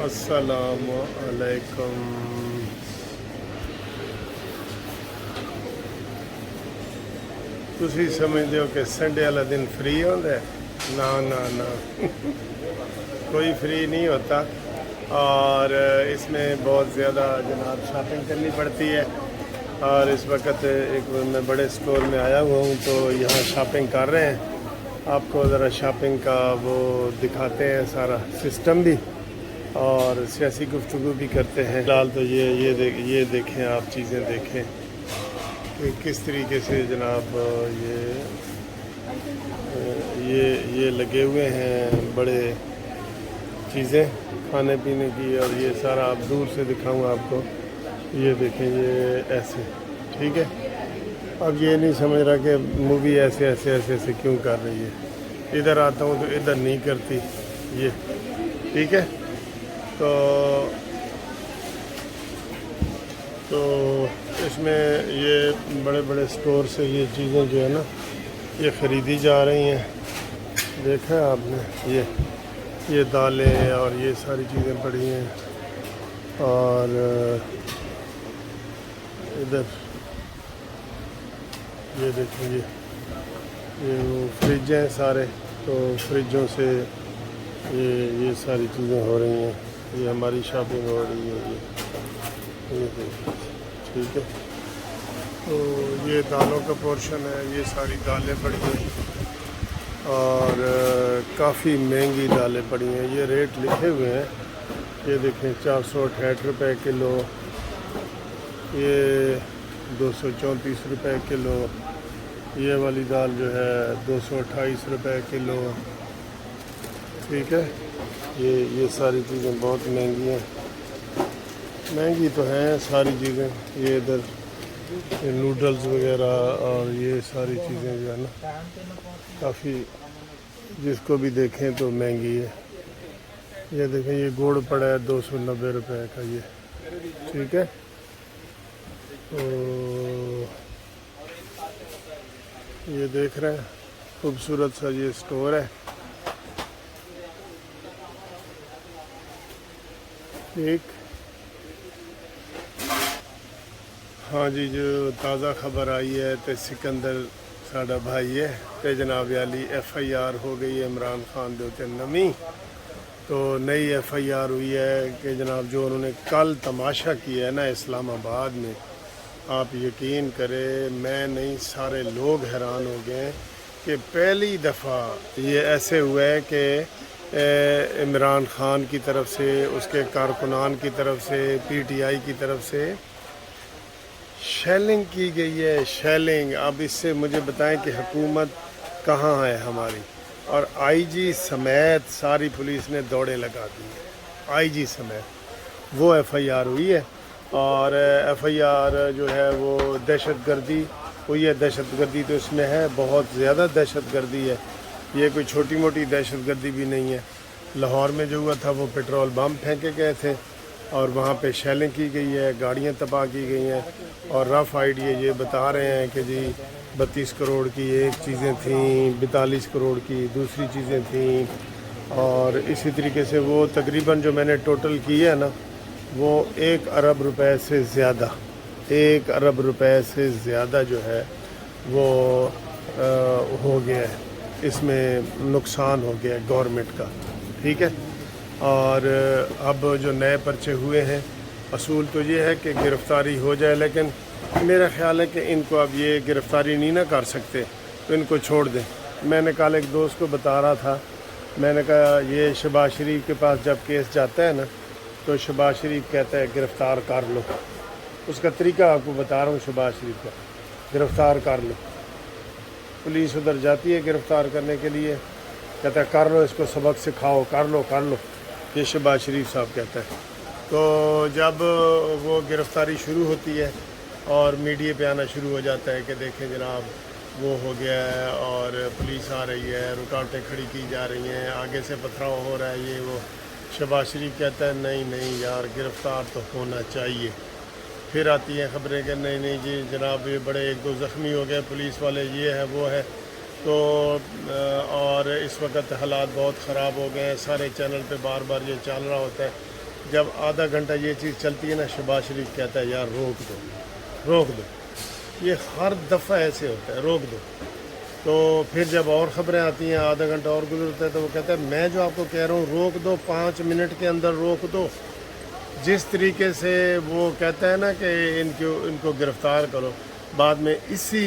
السلام علیکم۔ تسی سمجھتے ہو کہ سنڈے والا دن فری ہوتا ہے؟ نہ کوئی فری نہیں ہوتا، اور اس میں بہت زیادہ جناب شاپنگ کرنی پڑتی ہے۔ اور اس وقت میں بڑے سٹور میں آیا ہوا ہوں تو یہاں شاپنگ کر رہے ہیں۔ آپ کو ذرا شاپنگ کا وہ دکھاتے ہیں، سارا سسٹم بھی، اور سیاسی گفتگو بھی کرتے ہیں۔ فی الحال تو یہ دیکھیں، آپ چیزیں دیکھیں کہ کس طریقے سے جناب یہ لگے ہوئے ہیں بڑے چیزیں کھانے پینے کی، اور یہ سارا آپ دور سے دکھاؤں آپ کو۔ یہ دیکھیں، یہ ایسے، ٹھیک ہے۔ اب یہ نہیں سمجھ رہا کہ مووی ایسے کیوں کر رہی ہے۔ ادھر آتا ہوں تو ادھر نہیں کرتی یہ، ٹھیک ہے۔ تو اس میں یہ بڑے بڑے سٹور سے یہ چیزیں جو ہے نا یہ خریدی جا رہی ہیں۔ دیکھا آپ نے، یہ دالیں اور یہ ساری چیزیں پڑی ہیں، اور ادھر یہ دیکھیں، یہ وہ فریج ہیں سارے، تو فریجوں سے یہ ساری چیزیں ہو رہی ہیں، یہ ہماری شاپنگ ہو رہی ہے، یہ دیکھیں، ٹھیک ہے۔ تو یہ دالوں کا پورشن ہے، یہ ساری دالیں پڑی ہیں، اور کافی مہنگی دالیں پڑی ہیں۔ یہ ریٹ لکھے ہوئے ہیں، یہ دیکھیں، 468 روپے کلو، یہ 234 روپے کلو، یہ والی دال جو ہے 228 روپے کلو، ٹھیک ہے۔ یہ ساری چیزیں بہت مہنگی ہیں، مہنگی تو ہیں ساری چیزیں۔ یہ ادھر یہ نوڈلز وغیرہ اور یہ ساری چیزیں جو ہے نا کافی، جس کو بھی دیکھیں تو مہنگی ہے۔ یہ دیکھیں، یہ گوڑ پڑا ہے 290 روپے کا، یہ ٹھیک ہے۔ تو یہ دیکھ رہے ہیں، خوبصورت سا یہ سٹور ہے، ٹھیک۔ ہاں جی، جو تازہ خبر آئی ہے تو سکندر ساڈا بھائی ہے تے جناب علی FIR ہو گئی ہے عمران خان دے اوتے نمی۔ تو نئی FIR ہوئی ہے کہ جناب جو انہوں نے کل تماشا کیا ہے نا اسلام آباد میں، آپ یقین کریں، میں نہیں سارے لوگ حیران ہو گئے کہ پہلی دفعہ یہ ایسے ہوا ہے کہ عمران خان کی طرف سے، اس کے کارکنان کی طرف سے، PTI کی طرف سے شیلنگ کی گئی ہے، شیلنگ۔ اب اس سے مجھے بتائیں کہ حکومت کہاں ہے ہماری؟ اور IG سمیت ساری پولیس نے دوڑے لگا دی ہیں، IG سمیت۔ وہ FIR ہوئی ہے، اور FIR جو ہے وہ دہشت گردی ہوئی ہے۔ دہشت گردی تو اس میں ہے، بہت زیادہ دہشت گردی ہے، یہ کوئی چھوٹی موٹی دہشت گردی بھی نہیں ہے۔ لاہور میں جو ہوا تھا وہ پیٹرول بم پھینکے گئے تھے، اور وہاں پہ شیلنگ کی گئی ہے، گاڑیاں تباہ کی گئی ہیں، اور رف آئیڈیا یہ بتا رہے ہیں کہ جی 32 کروڑ کی ایک چیزیں تھیں، 42 کروڑ کی دوسری چیزیں تھیں، اور اسی طریقے سے وہ تقریباً جو میں نے ٹوٹل کی ہے نا وہ 1 ارب روپے سے زیادہ، 1 ارب روپے سے زیادہ جو ہے وہ ہو گیا ہے، اس میں نقصان ہو گیا ہے گورنمنٹ کا، ٹھیک ہے۔ اور اب جو نئے پرچے ہوئے ہیں، اصول تو یہ ہے کہ گرفتاری ہو جائے، لیکن میرا خیال ہے کہ ان کو اب یہ گرفتاری نہیں نہ کر سکتے تو ان کو چھوڑ دیں۔ میں نے کل ایک دوست کو بتا رہا تھا، میں نے کہا یہ شہباز شریف کے پاس جب کیس جاتا ہے نا تو شہباز شریف کہتا ہے گرفتار کر لو، اس کا طریقہ آپ کو بتا رہا ہوں، شہباز شریف کا گرفتار کر لو۔ پولیس ادھر جاتی ہے گرفتار کرنے کے لیے، کہتا ہے کر لو، اس کو سبق سکھاؤ، کر لو، یہ شہباز شریف صاحب کہتا ہے۔ تو جب وہ گرفتاری شروع ہوتی ہے اور میڈیا پہ آنا شروع ہو جاتا ہے کہ دیکھیں جناب وہ ہو گیا ہے، اور پولیس آ رہی ہے، رکاوٹیں کھڑی کی جا رہی ہیں، آگے سے پتھراؤ ہو رہا ہے، یہ وہ، شہباز شریف کہتا ہے نہیں یار گرفتار تو ہونا چاہیے۔ پھر آتی ہیں خبریں کہ نہیں جی جناب یہ بڑے 1-2 زخمی ہو گئے پولیس والے، یہ ہے وہ ہے۔ تو اور اس وقت حالات بہت خراب ہو گئے ہیں، سارے چینل پہ بار بار یہ چل رہا ہوتا ہے جب آدھا گھنٹہ یہ چیز چلتی ہے نا شہباز شریف کہتا ہے یار روک دو. یہ ہر دفعہ ایسے ہوتا ہے، روک دو. تو پھر جب اور خبریں آتی ہیں آدھا گھنٹہ اور گزرتا ہے تو وہ کہتا ہے میں جو آپ کو کہہ رہا ہوں روک دو، 5 منٹ کے اندر روک دو. جس طریقے سے وہ کہتا ہے نا کہ ان کو گرفتار کرو، بعد میں اسی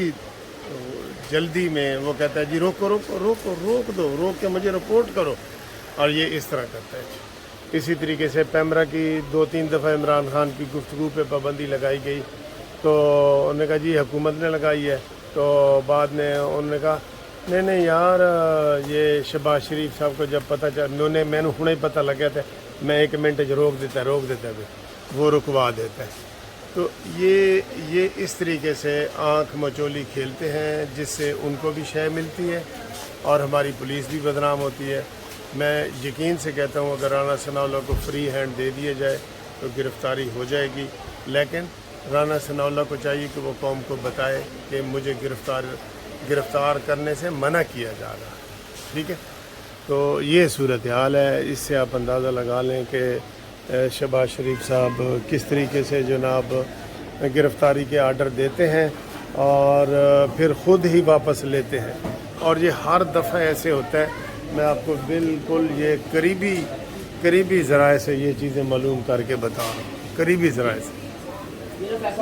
جلدی میں وہ کہتا ہے جی روک دو، روک کے مجھے رپورٹ کرو. اور یہ اس طرح کرتا ہے. اسی طریقے سے پیمرا کی 2-3 دفعہ عمران خان کی گفتگو پہ پابندی لگائی گئی تو انہوں نے کہا جی حکومت نے لگائی ہے. تو بعد میں انہوں نے کہا نہیں یار یہ شہباز شریف صاحب کو جب پتہ چلا میں نے ہنے پتہ لگا تھا میں 1 منٹ روک دیتا ہے وہ رکوا دیتا ہے. تو یہ اس طریقے سے آنکھ مچولی کھیلتے ہیں جس سے ان کو بھی شے ملتی ہے اور ہماری پولیس بھی بدنام ہوتی ہے. میں یقین سے کہتا ہوں اگر رانا ثناءاللہ کو فری ہینڈ دے دیا جائے تو گرفتاری ہو جائے گی، لیکن رانا ثناءاللہ کو چاہیے کہ وہ قوم کو بتائے کہ مجھے گرفتار کرنے سے منع کیا جا رہا ہے. ٹھیک ہے، تو یہ صورتحال ہے. اس سے آپ اندازہ لگا لیں کہ شہباز شریف صاحب کس طریقے سے جناب گرفتاری کے آرڈر دیتے ہیں اور پھر خود ہی واپس لیتے ہیں. اور یہ ہر دفعہ ایسے ہوتا ہے. میں آپ کو بالکل یہ قریبی ذرائع سے یہ چیزیں معلوم کر کے بتا رہا ہوں، قریبی ذرائع سے.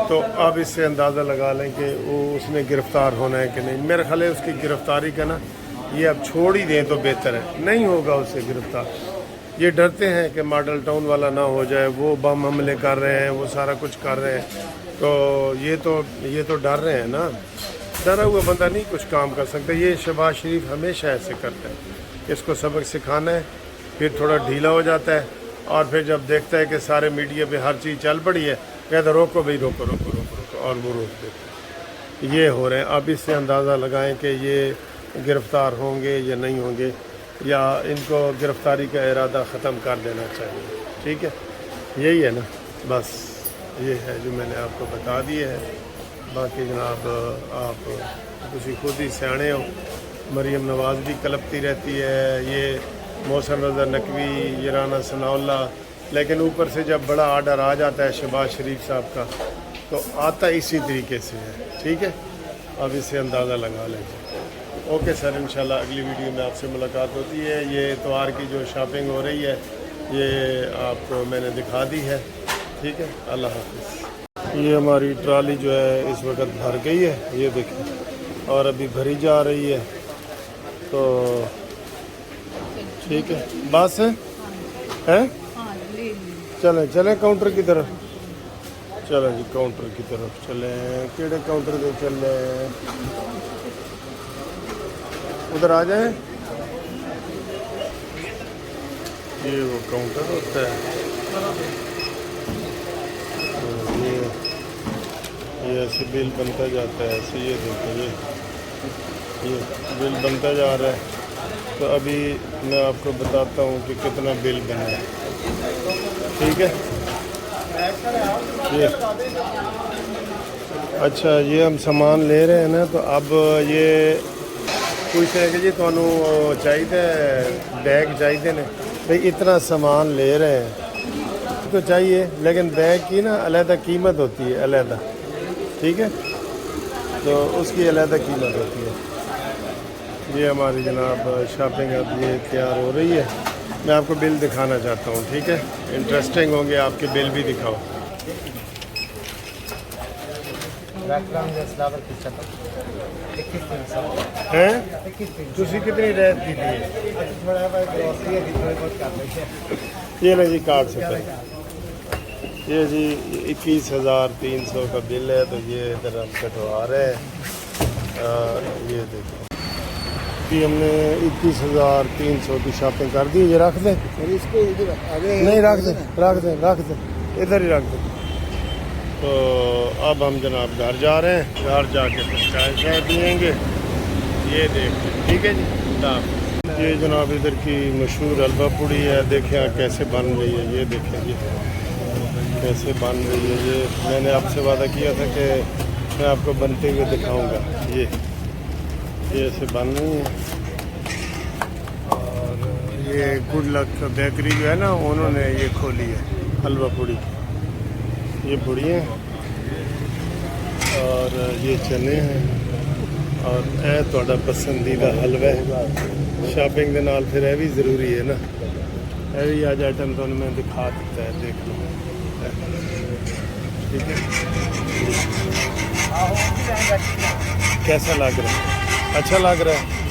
تو آپ اس سے اندازہ لگا لیں کہ وہ اس نے گرفتار ہونا ہے کہ نہیں. میرا خیال ہے اس کی گرفتاری کا نا یہ اب چھوڑ ہی دیں تو بہتر ہے. نہیں ہوگا اس سے گرفتار. یہ ڈرتے ہیں کہ ماڈل ٹاؤن والا نہ ہو جائے، وہ بم حملے کر رہے ہیں، وہ سارا کچھ کر رہے ہیں. تو یہ تو ڈر رہے ہیں نا. ڈرا ہوا بندہ نہیں کچھ کام کر سکتا. یہ شہباز شریف ہمیشہ ایسے کرتا ہے. اس کو سبق سکھانا ہے، پھر تھوڑا ڈھیلا ہو جاتا ہے اور پھر جب دیکھتا ہے کہ سارے میڈیا پہ ہر چیز چل پڑی ہے کہتا روکو بھائی روکو اور وہ روک دیتے. یہ ہو رہے ہیں. اب اس سے اندازہ لگائیں کہ یہ گرفتار ہوں گے یا نہیں ہوں گے، یا ان کو گرفتاری کا ارادہ ختم کر دینا چاہیے. ٹھیک ہے، یہی ہے نا. بس یہ ہے جو میں نے آپ کو بتا دیا ہے. باقی جناب آپ تسی خود ہی سیانے ہو. مریم نواز بھی کلپتی رہتی ہے، یہ محسن رضا نقوی، یہ رانا ثناءاللہ، لیکن اوپر سے جب بڑا آرڈر آ جاتا ہے شہباز شریف صاحب کا تو آتا اسی طریقے سے ہے. ٹھیک ہے، اب اس سے اندازہ لگا لیں. اوکے سر، انشاءاللہ اگلی ویڈیو میں آپ سے ملاقات ہوتی ہے. یہ اتوار کی جو شاپنگ ہو رہی ہے یہ آپ کو میں نے دکھا دی ہے. ٹھیک ہے، اللہ حافظ. یہ ہماری ٹرالی جو ہے اس وقت بھر گئی ہے، یہ دیکھیں، اور ابھی بھری جا رہی ہے. تو ٹھیک ہے، بس ہے چلیں کاؤنٹر کی طرف. چلیں جی کاؤنٹر کی طرف چلیں. کیڑے کاؤنٹر پہ چل رہے ہیں؟ ادھر آ جائیں. یہ وہ کاؤنٹر ہوتا ہے. یہ ایسے بل بنتا جاتا ہے ایسے. یہ دیکھیں یہ بل بنتا جا رہا ہے. تو ابھی میں آپ کو بتاتا ہوں کہ کتنا بل بنا ہے. ٹھیک ہے، یہ اچھا یہ ہم سامان لے رہے ہیں نا. تو اب یہ پوچھتے ہیں کہ جی تمہیں چاہیے بیگ چاہیے نا. بھائی اتنا سامان لے رہے ہیں تو چاہیے، لیکن بیگ کی نا علیحدہ قیمت ہوتی ہے، علیحدہ. ٹھیک ہے، تو اس کی علیحدہ قیمت ہوتی ہے. یہ ہماری جناب شاپنگ اب یہ تیار ہو رہی ہے. میں آپ کو بل دکھانا چاہتا ہوں. ٹھیک ہے، انٹرسٹنگ ہوں گے آپ کے بل بھی دکھاؤ. ہیں تسی کتنی ریت کی تھی؟ یہ نا جی کاٹ سکتے ہیں. یہ جی 21,300 کا بل ہے. تو یہ ادھر ہم کٹوا رہے ہیں. یہ دیکھیں کہ ہم نے 21,300 کی شاپنگ کر دی. یہ رکھ دیں، نہیں رکھ دیں ادھر ہی رکھ دیں. تو اب ہم جناب گھر جا رہے ہیں. گھر جا کے پھر چائے پئیں گے. یہ دیکھیں. ٹھیک ہے جی، اللہ حافظ. یہ جناب ادھر کی مشہور حلوہ پوڑی ہے. دیکھیں کیسے بن رہی ہے. یہ دیکھیں جی کیسے بن رہی ہے. یہ میں نے آپ سے وعدہ کیا تھا کہ میں آپ کو بنتے ہوئے دکھاؤں گا. یہ ایسے بن رہی ہیں. اور یہ گڈ لک بیکری جو ہے نا انہوں نے یہ کھولی ہے. حلوہ پوڑی، یہ پوڑیاں اور یہ چنے ہیں اور اے تہاڈا پسندیدہ حلوہ ہے۔ شاپنگ دے نال پھر یہ بھی ضروری ہے نا، یہ بھی آج آئٹم تو میں دکھا دیتا ہے، دیکھ لو ٹھیک ہے۔ کیسا لگ رہا ہے؟ اچھا لگ رہا ہے؟